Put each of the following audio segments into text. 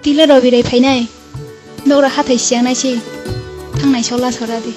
Tila robirai phainai nora hathai siangnai si thangnai sola soradi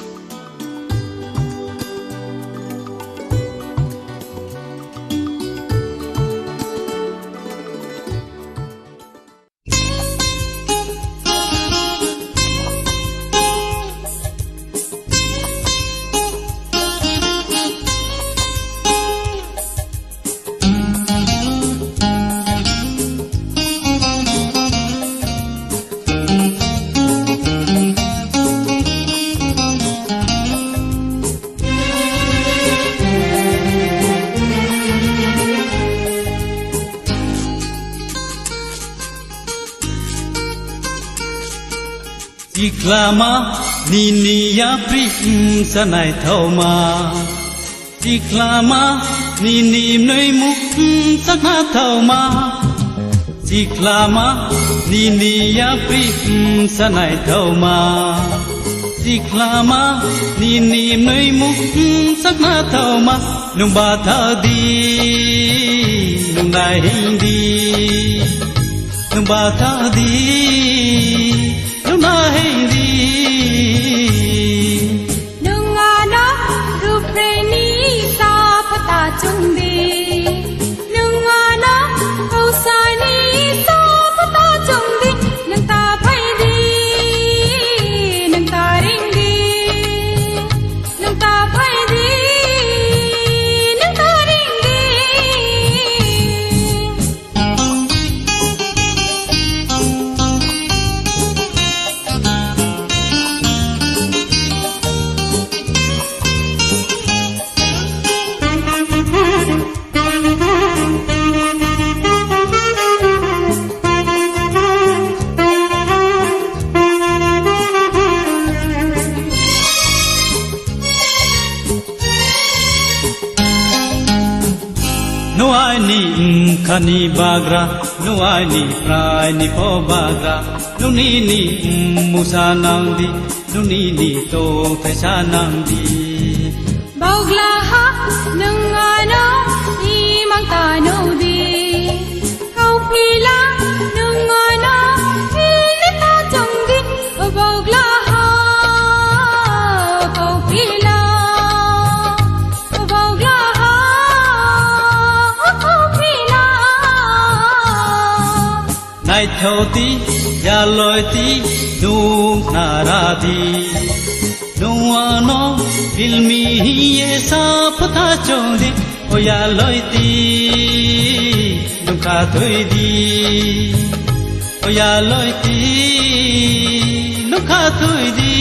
Diklama niya prim sanai thauma Diklama ninim noi muk sakha thauma Diklama niya prim sanai thauma Diklama ninim noi muk sakha thauma nung ba tha di nung dai di nung ba tha di Nungana rupreni sapata chungdi Nungana kausani sapata chungdi Nanta bhaidi nanta ringdi Nanta bhaidi nanta ringdi No I ni khani bagra no I ni prai ni pho bagra no ni musa nang di no ni to khai sa nang di Baugla ha nungana imang tanudi Kau pila nungana ilita jangdi Baugla ha kau pila Baugla ha kau pila nai thau ti ya loi ti nu na ra di no ano filmi ye sa pata chodi o ya loi ti nu kha thoi di o ya loi ti nu kha thoi di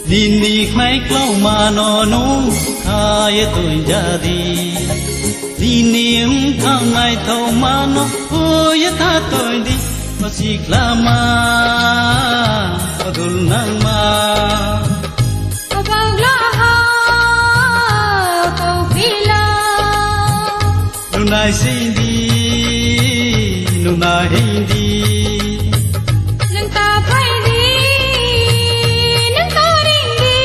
Nini khai klau ma no nu khai tôi ra đi Nini thang ngày thâu ma no ôi tha tôi đi Mà xịt la ma Mà đul nang ma Bao la ha Kau pila Nu nai xin đi Nu nai đi Nang ta phai đi Nang ta ring đi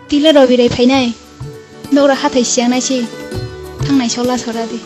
Tila robirai phainai nora hathai siangnai si thangnai sola soradi